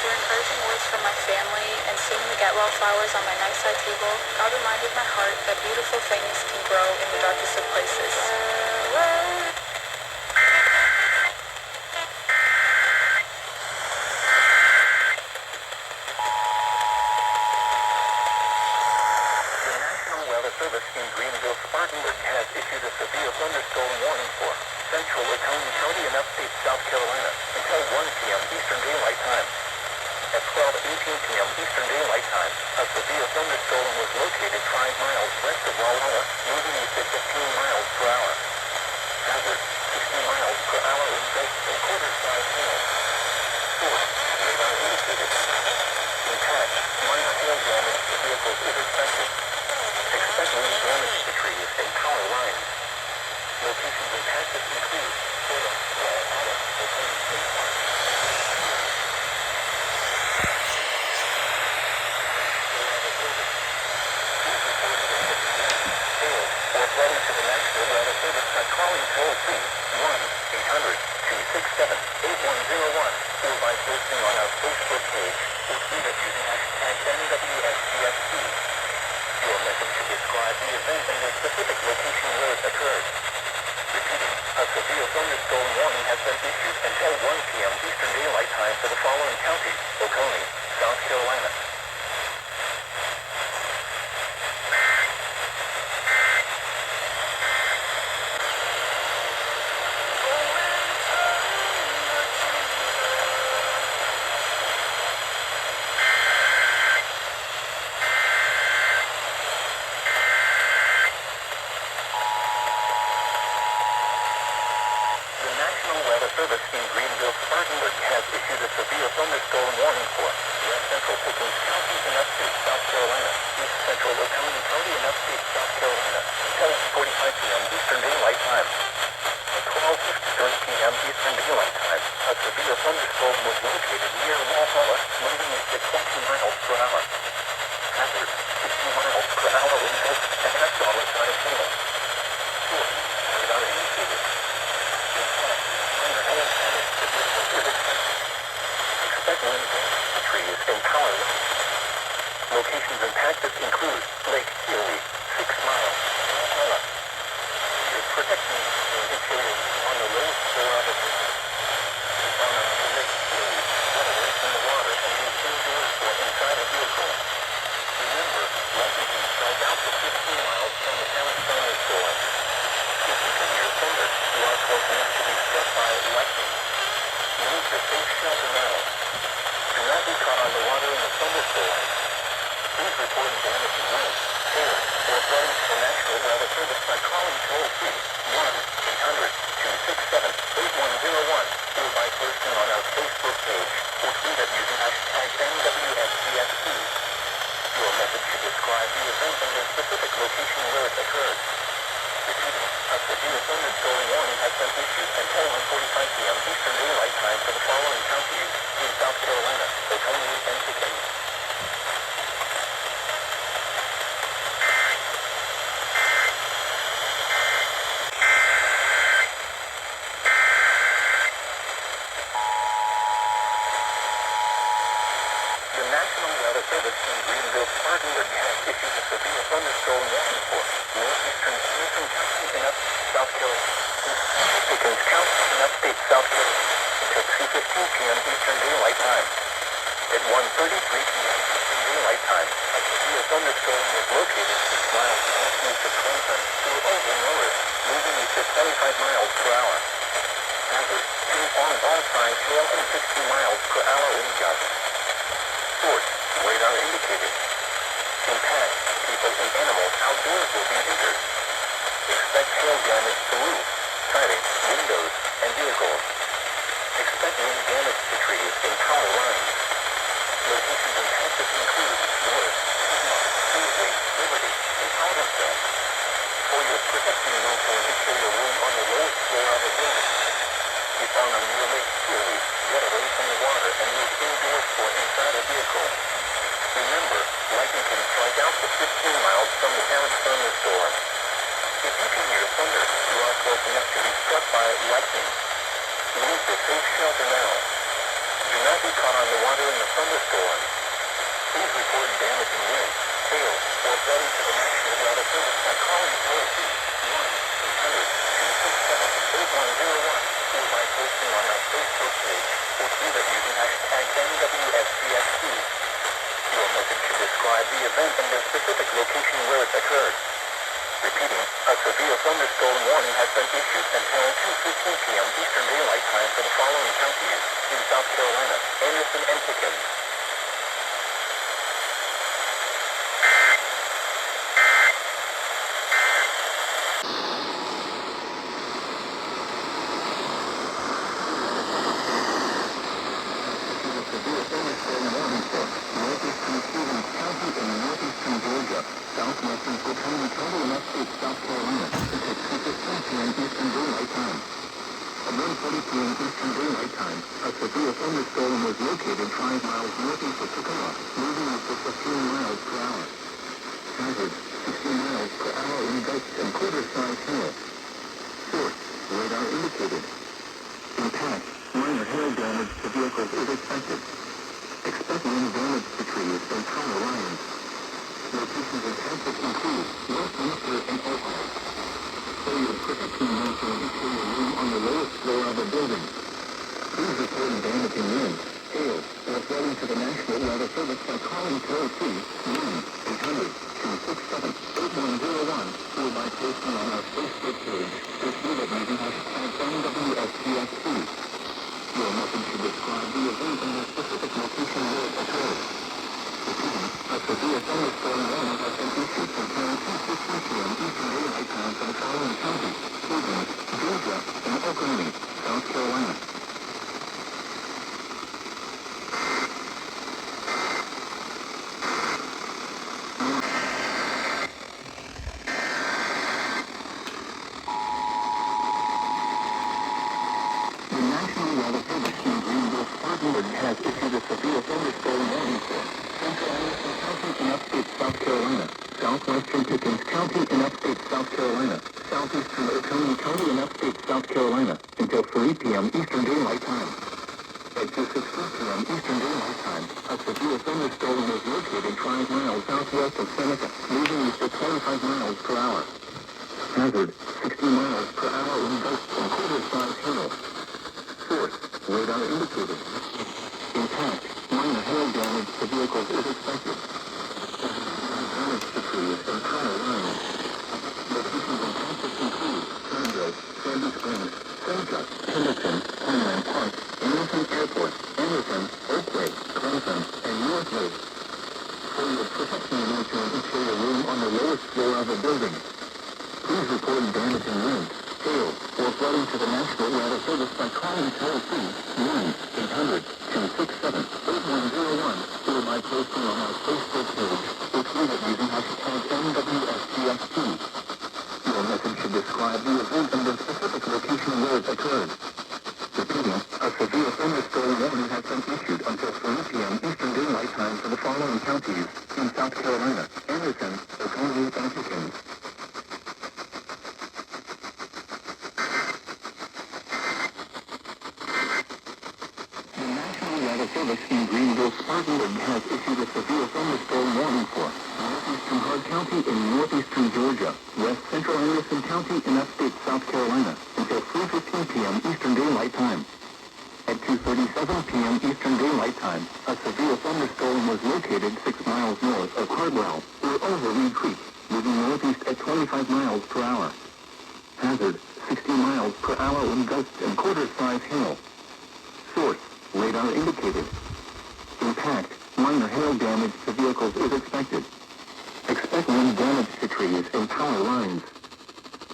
through encouraging words from my family and seeing the get-well flowers on my nightside table, God reminded my heart that beautiful things can grow in the darkest of places. The National Weather Service in Greenville, Spartanburg has issued a severe thunderstorm warning for central Montgomery County and upstate South Carolina until 1 p.m. Eastern Daylight Time. At 12:18 p.m. Eastern Daylight Time, a severe thunderstorm was located 5 miles west of Harwell, moving east at 15 miles per hour. Hazard, 60 miles per hour in gusts and quarter-size hail. Source, radar indicated. Impact, minor hail damage to vehicles is expected. Expect wind damage to trees and power lines. Locations impacted include Harwell, Montgomery State Park. Flooding to the National Weather Service by calling toll-free 1-800-267-8101 or by posting on our Facebook page or tweet it using hashtag NWSCSC. Your message should describe the event and the specific location where it occurred. Repeating, a severe thunderstorm warning has been issued until 1 p.m. Eastern Daylight Time for the following counties: Oconee, South Carolina. The National Weather Service in Greenville, Spartanburg has issued a severe thunderstorm warning for west central Pickens County and upstate South Carolina, east central Montgomery County and upstate South Carolina until 1:45 p.m. Eastern Daylight Time. At 12:53 p.m. Eastern Daylight Time, a severe thunderstorm was located near Harwell, moving east at 20 miles per hour. Hazard, 60 miles per hour in gusts and quarter-size hail. Source, radar indicated. Expect wind damage to trees and power lines. Locations impacted include Lake Erie, 6 miles, Harwell. You're protecting the interior on the lowest floor of the building. Keep on Lake Erie, get away from the water and move indoors or inside a vehicle. Remember, lightning can strike out to 15 miles from the town's thunderstorm. If you can hear thunder, you are close enough to be struck by lightning. Move to safe shelter now. Do not be caught on the water in the thunderstorm. Please report damaging wind, hail, or flooding to the National Weather Service by calling toll-free 1-800-267-8101 or by posting on our Facebook page or tweet it using hashtag NWSCSC. Your message should describe the event and the specific location where it occurred. Repeating, a severe thunderstorm warning has been issued until 1:45 p.m. Eastern Daylight Time for the following counties in South Carolina, Oconee, and Pickens. The National Weather Service in Greenville, Spartanburg has issued a severe thunderstorm warning for northeastern Harrison County and upstate South Carolina, Pickens County and upstate South Carolina until 2:15 p.m. Eastern Daylight Time. At 1:33 p.m. Eastern Daylight Time, a severe thunderstorm was located 6 miles northeast of Clemson through over north, moving east at 25 miles per hour. Hazard, uniform ball-size hail and 60 miles per hour wind gusts. Source, radar indicated. Impact, people and animals outdoors will be injured. Expect hail damage to roofs, siding, windows, and vehicles. Expect wind damage to trees and power lines. Locations impacted include North, Piedmont, Kingsley, Liberty, and Harwell. For your protection, move to an interior room on the lowest floor of a building. If on a near Lake Erie, get away from the water and move indoors or inside a vehicle. Remember, lightning can strike out to 15 miles from the town's thunderstorm. If you can hear thunder, you are close enough to be struck by lightning. Move to safe shelter now. Do not be caught on the water in the thunder. describe the event and the specific location where it occurred. Repeating, a severe thunderstorm warning has been issued until 2:15 p.m. Eastern Daylight Time for the following counties in South Carolina, Anderson and Pickens. Southwestern Montgomery County and upstate South Carolina until 2:15 p.m. Eastern Daylight Time. At 1:40 p.m. Eastern Daylight Time, a severe thunderstorm was located 5 miles northeast of Tacoma, moving at 15 miles per hour. Hazard, 60 miles per hour in gusts and quarter-size hail. Source, radar indicated. Impact, minor hail damage to vehicles is expected. Expect wind damage to trees and power lines. Locations of hazards include Westminster and Oakland. Area protection measure interior room on the lowest floor of a building. Please report damaging wind, hail, or flooding to the National Weather Service by calling toll-free 1-800-267-8101 or by posting on our Facebook page or through the using hashtag NWSTSC. Your message should describe the event and the specific location where it occurred. Repeating, a severe thunderstorm warning has been issued until 2:15 p.m. Eastern Daylight Time for the following counties: Cleveland, Georgia, and Oklahoma, South Carolina. The National Weather Service in Greenville, Spartanburg has issued a severe thunderstorm warning for Central Anderson County in upstate South Carolina, southwestern Pickens County in upstate South Carolina, southeastern Montgomery County in upstate South Carolina, until 3 p.m. Eastern Daylight Time. At 2:16 p.m. Eastern Daylight Time, a severe thunderstorm was located 5 miles southwest of Seneca, moving east at 25 miles per hour. Hazard, 60 miles per hour in gusts and quarter-size hail. Source, radar indicated. Impact, minor hail damage to vehicles is expected. Damage to trees and power lines. Locations and hazards include Farmville, Sandy Springs, Seneca, Henderson, Homeland Park, Anderson Airport, Anderson, Oakway, Clemson, and North Lake. For your protection, enter an interior room on the lowest floor of a building. Please report damaging wind, hail, or flooding to the National Weather Service by calling toll-free 1-800-267-8101 or by posting on our Facebook page or tweet it using hashtag NWSTST. Your message should describe the event and the specific location where it occurred. Repeating, a severe thunderstorm warning has been issued until 3 p.m. Eastern Daylight Time for the following counties in South Carolina: Anderson, Oklahoma, and Pickens. The Service in Greenville, Spartanburg has issued a severe thunderstorm warning for northeastern Hard County in northeastern Georgia, west central Anderson County in upstate South Carolina, until 3:15 p.m. Eastern Daylight Time. At 2:37 p.m. Eastern Daylight Time, a severe thunderstorm was located 6 miles north of Harwell, or over Reed Creek, moving northeast at 25 miles per hour. Hazard, 60 miles per hour in gusts and quarter-size hail. Source, radar indicated. Impact, minor hail damage to vehicles is expected. Expect wind damage to trees and power lines.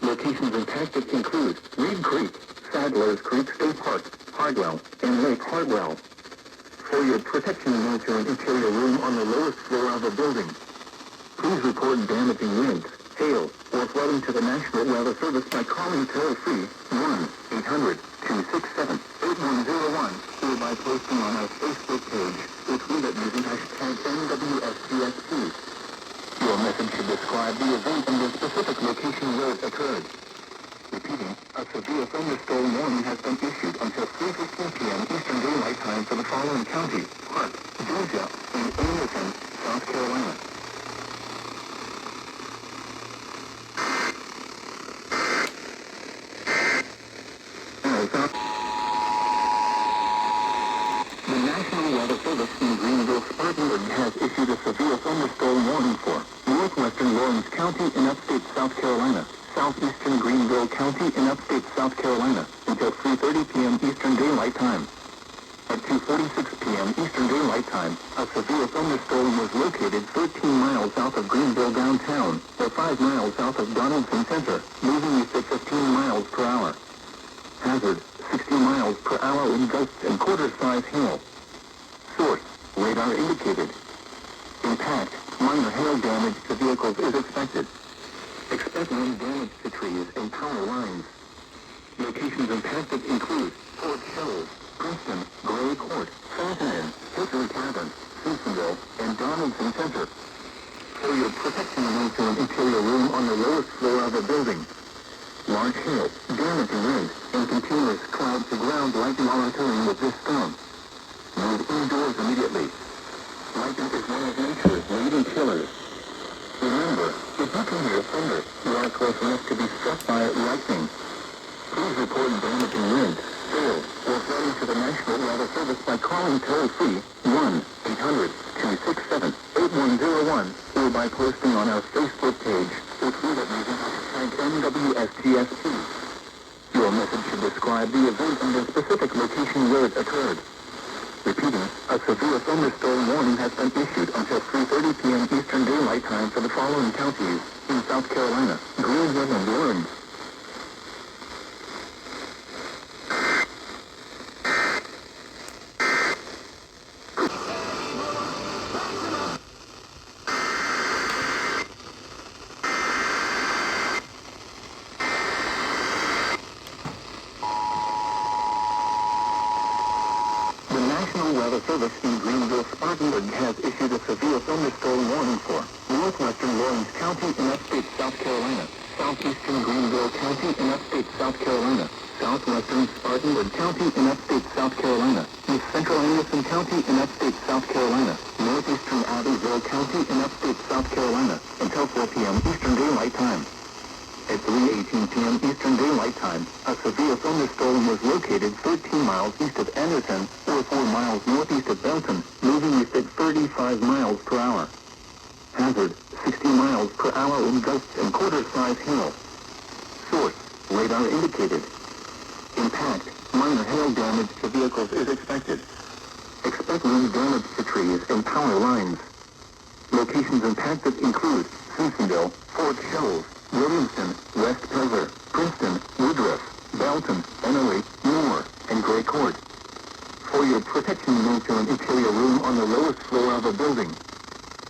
Locations impacted include Reed Creek, Sadler's Creek State Park, Harwell, and Lake Harwell. For your protection, enter an interior room on the lowest floor of a building. Please report damaging winds, hail, or flooding to the National Weather Service by calling toll-free 1-800-267-8101 or by posting on our Facebook page or tweet it using hashtag NWSTST. Your message should describe the event and the specific location where it occurred. Repeating, a severe thunderstorm warning has been issued until 3:15 p.m. Eastern Daylight Time for the following counties: Clark, Georgia, and Anderson, South Carolina. The National Weather Service in Greenville, Spartanburg has issued issued a severe thunderstorm warning for northwestern Lawrence County in upstate South Carolina, southeastern Greenville County in upstate South Carolina, until 3:30 p.m. Eastern Daylight Time. At 2:46 p.m. Eastern Daylight Time, a severe thunderstorm was located 13 miles south of Greenville downtown, or 5 miles south of Donaldson Center, moving east at 15 miles per hour. Hazard, 60 miles per hour in gusts and quarter-size hail. Source, radar indicated. Impact, minor hail damage to vehicles is expected. Expect wind damage to trees and power lines. Locations impacted include Fort Shoals, Princeton, Gray Court, Fountain Inn, Hickory Tavern, Simpsonville, and Donaldson Center. For your protection, move to an interior room on the lowest floor of a building. Large hail, damaging wind, and continuous cloud-to-ground lightning monitoring with this storm. Move indoors immediately. Lightning is one of nature's leading killers. Remember, if you can hear thunder, you are close enough to be struck by lightning. Please report damaging wind, hail, or flooding to the National Weather Service by calling toll-free 1-800-267-8101 or by posting on our Facebook page or tweet it using hashtag NWSTSP. Your message should describe the event and the specific location where it occurred. Repeating, a severe thunderstorm warning has been issued until 3:30 p.m. Eastern Daylight Time for the following counties in South Carolina, Greenville and Lawrence. The National Weather Service in Greenville, Spartanburg has issued a severe thunderstorm warning for northwestern Lawrence County in upstate South Carolina, southeastern Greenville County in upstate South Carolina, southwestern Spartanburg County in upstate South Carolina, east central Anderson County in upstate South Carolina, northeastern Abbeville County in upstate South Carolina, until 4 p.m. Eastern Daylight Time. At 3:18 p.m. Eastern Daylight Time, a severe thunderstorm was located 13 miles east of Anderson, or 4 miles northeast of Belton, moving east at 35 miles per hour. Hazard, 60 miles per hour in gusts and quarter-size hail. Source, radar indicated. Impact, minor hail damage to vehicles is expected. Expect wind damage to trees and power lines. Locations impacted include Simpsonville, Fort Shoals, Williamston, West Pelver, Princeton, Woodruff, Belton, Ennery, Moore, and Gray Court. For your protection, move to an interior room on the lowest floor of a building.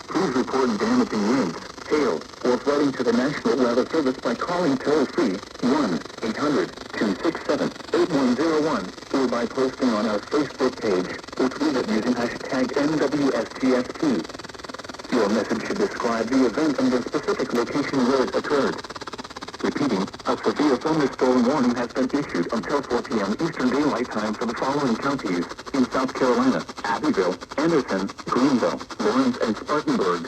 Please report damaging winds, hail, or flooding to the National Weather Service by calling toll-free 1-800-267-8101 or by posting on our Facebook page or tweet it using hashtag NWSTSP. Your message should describe the event and the specific location where it occurred. Repeating, a severe thunderstorm warning has been issued until 4 p.m. Eastern Daylight Time for the following counties in South Carolina: Abbeville, Anderson, Greenville, Lawrence, and Spartanburg.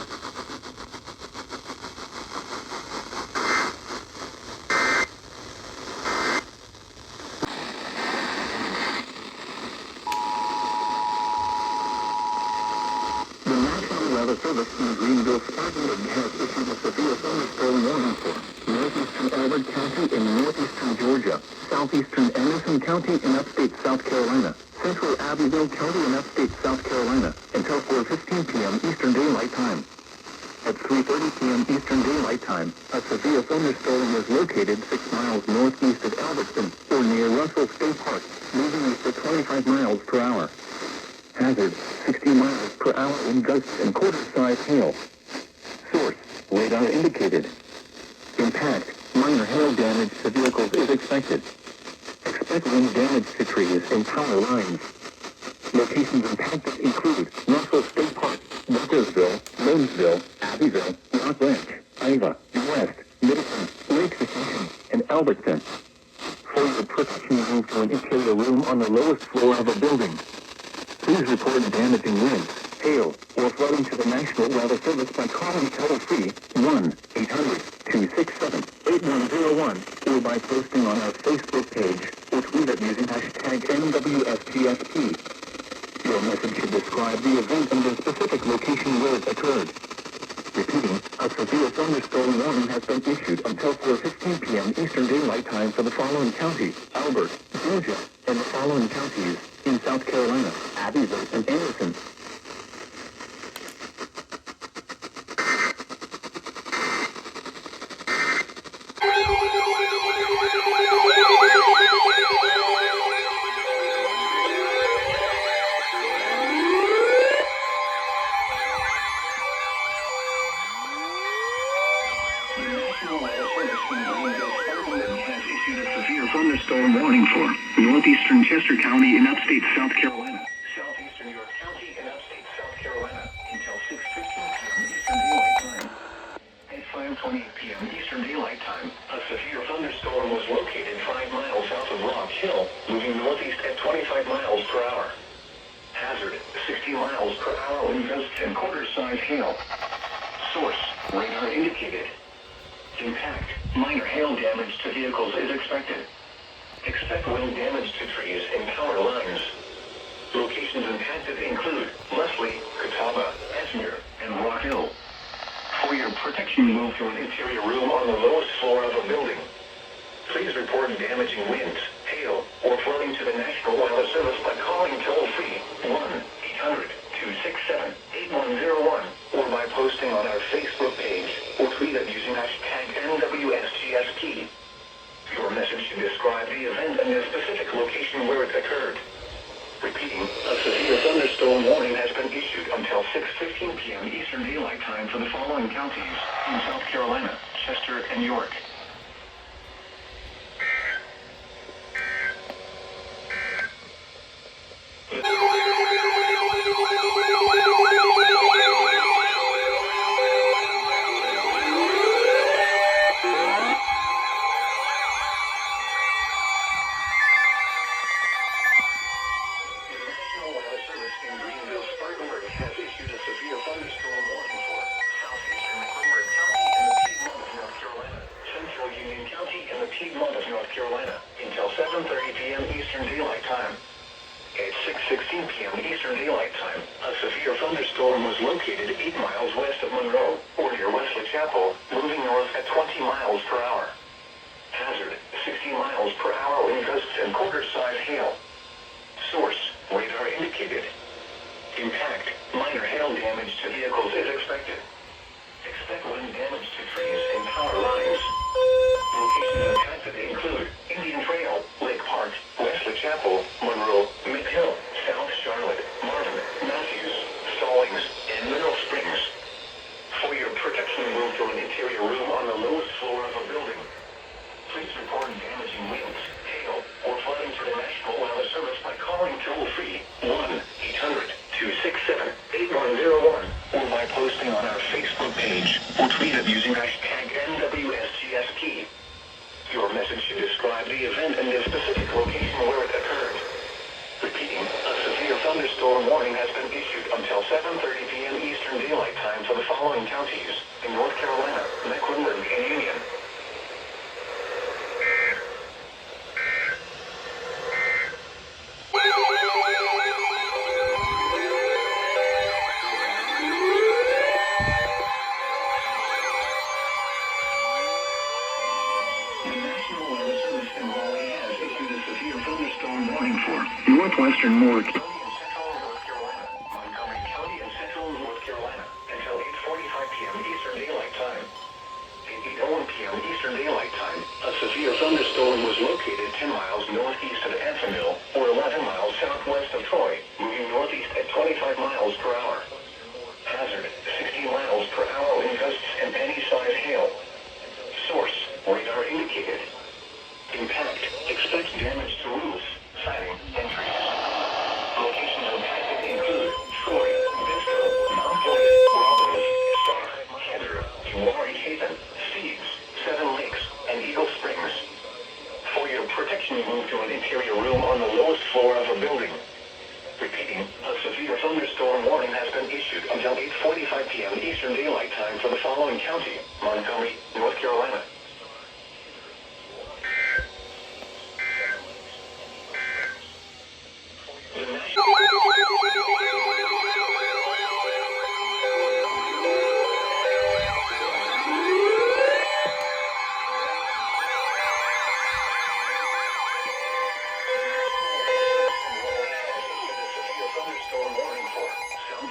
The National Weather Service in Greenville, Spartanburg has issued a severe thunderstorm warning for northeastern Albert County in northeastern Georgia, southeastern Anderson County in upstate South Carolina, central Abbeville County in upstate South Carolina, until 4:15 p.m. Eastern Daylight Time. At 3:30 p.m. Eastern Daylight Time, a severe thunderstorm was located 6 miles northeast of Albertson, or near Russell State Park, moving east at 25 miles per hour. Hazard, 60 miles per hour in gusts and quarter-size hail. Source, radar indicated. Impact, minor hail damage to vehicles is expected. Expect wind damage to trees and power lines. Locations impacted include Russell State Park, Walkersville, Lonesville, Abbeville, Rock Ranch, Iva, West, Middleton, Lake Station, and Albertson. For your protection, move to an interior room on the lowest floor of a building. Please report damaging winds, hail, or flooding to the National Weather Service by calling toll-free 1-800-267-8101 or by posting on our Facebook page or tweet it using hashtag NWSTSP. Your message should describe the event and the specific location where it occurred. Repeating, a severe thunderstorm warning has been issued until 4:15 p.m. Eastern Daylight Time for the following counties: Albert, Georgia, and the following counties in South Carolina: Abbeville and Anderson. Thunderstorm warning for northeastern Chester County in upstate South Carolina, southeastern York County in upstate South Carolina until 6:15 p.m. Eastern Daylight Time. At 5:28 p.m. Eastern Daylight Time, a severe thunderstorm was located 5 miles south of Rock Hill, moving northeast at 25 miles per hour. Hazard: 60 miles per hour wind gusts and quarter-size hail. Source: radar indicated. Impact: minor hail damage to vehicles is expected. Expect wind damage to trees and power lines. Locations impacted include Leslie, Catawba, Esmer, and Rock Hill. For your protection, move to an interior room on the lowest floor of a building. Please report damaging winds, hail, or flooding to the National Weather Service by calling toll-free 1-800-267-8101 or by posting on our Facebook page or tweet it using hashtag NWSGSP. Your message should describe the event and the specific location where it occurred. Repeating, a severe thunderstorm warning has been issued until 6:15 p.m. Eastern Daylight Time for the following counties in South Carolina: Chester and York. Until 7:30 p.m. Eastern Daylight Time. At 6:16 p.m. Eastern Daylight Time, a severe thunderstorm was located 8 miles west of Monroe, or near Wesley Chapel, moving north at 20 miles per hour. Hazard: 60 miles per hour wind gusts and quarter-size hail. Source: radar indicated. Impact: minor hail damage to vehicles is expected. Expect wind damage to trees and power lines. Locations impacted include Indian Trail, Lake Park, Wesley Chapel, Monroe, McHill, South Charlotte, Marvin, Matthews, Stallings, and Mineral Springs. For your protection, move to an interior room on the lowest floor of a building. Please report damaging winds, hail, or flooding to the National Weather Service by calling toll-free 1-800-267-8101 or by posting on our Facebook page or tweet it using hashtag NWSGSP. Your message should describe the event and the specific location where it occurred. Repeating, a severe thunderstorm warning has been issued until 7:30 p.m. Eastern Daylight Time for the following counties in North Carolina, Mecklenburg, and Union. Northwestern Montgomery County and central North Carolina, Montgomery County and central North Carolina, until 8:45 p.m. Eastern Daylight Time. At 8:01 p.m. Eastern Daylight Time, a severe thunderstorm was located 10 miles northeast of Anthemille, or 11 miles southwest of Troy, moving northeast at 25 miles per hour. Hazard: 60 miles per hour wind gusts and any size hail. Source: radar indicated. Impact: expect damage to roofs, siding, and trees. Locations impacted include Troy, Vista, Mount Pleasant, Robbins, Stark, Heather, Warren Haven, Steves, Seven Lakes, and Eagle Springs. For your protection, move to an interior room on the lowest floor of a building. Repeating, a severe thunderstorm warning has been issued until 8:45 p.m. Eastern Daylight Time for the following county: Montgomery, North Carolina. The National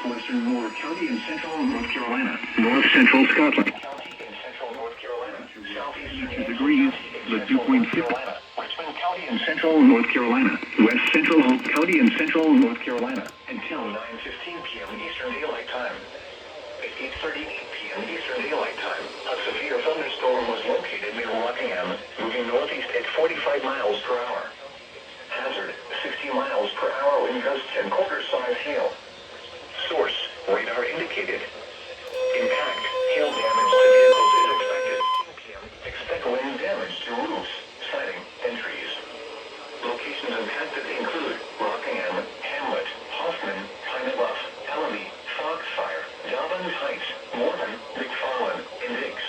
southwestern Moore County in central North Carolina. North central Scotland County in central North Carolina. Southeastern 2 degrees, the dew point 50. Richmond County in central North Carolina. West central Hope County in central North Carolina. Until 9:15 p.m. Eastern Daylight Time. At 8:38 p.m. Eastern Daylight Time, a severe thunderstorm was located near Rockingham, moving northeast at 45 miles per hour. Hazard, 60 miles per hour wind gusts and quarter-size hail. Source, radar indicated. Impact, hail damage to vehicles is expected. 10 p.m. Expect wind damage to roofs, siding, and trees. Locations impacted include Rockingham, Hamlet, Hoffman, Pine Bluff, Ellamy, Foxfire, Dobbins Heights, Morton, McFarland, and Diggs.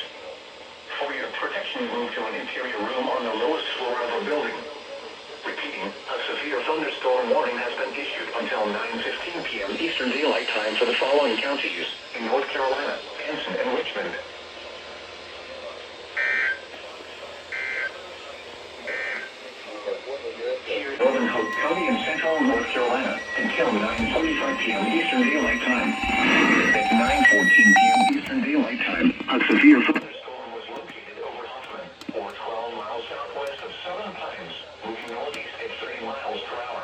For your protection, move to an interior room on the lowest floor of a building. Repeating, a severe thunderstorm warning has been issued until 9:15 p.m. Eastern Daylight Time for the following counties in North Carolina, Anson, and Richmond. Here, Northern Hope County in central North Carolina until 9:45 p.m. Eastern Daylight Time. At 9:14 p.m. Eastern Daylight Time, a severe thunderstorm was located over Hoffman, or 12 miles southwest of Southern Pines, moving northeast at 30 miles per hour.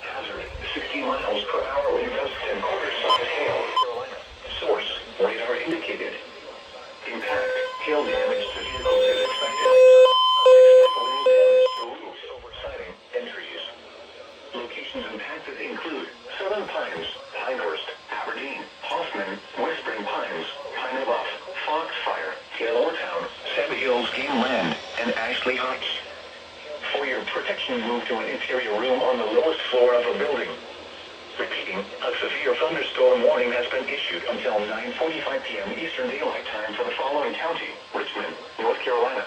Hazard, 60 miles per hour wind gusts and quarter-size hail. Source, radar indicated. Impact, hail damage to vehicles is expected. Expect wind damage to roofs, siding, and trees. Locations impacted include Southern Pines, Pinehurst, Aberdeen, Hoffman, Whispering Pines, Pine Bluff, Foxfire, Taylortown, Seven Hills Game Land, and Ashley Heights. For your protection, move to an interior room on the lowest floor of a building. Repeating, a severe thunderstorm warning has been issued until 9:45 p.m. Eastern Daylight Time for the following county: Richmond, North Carolina,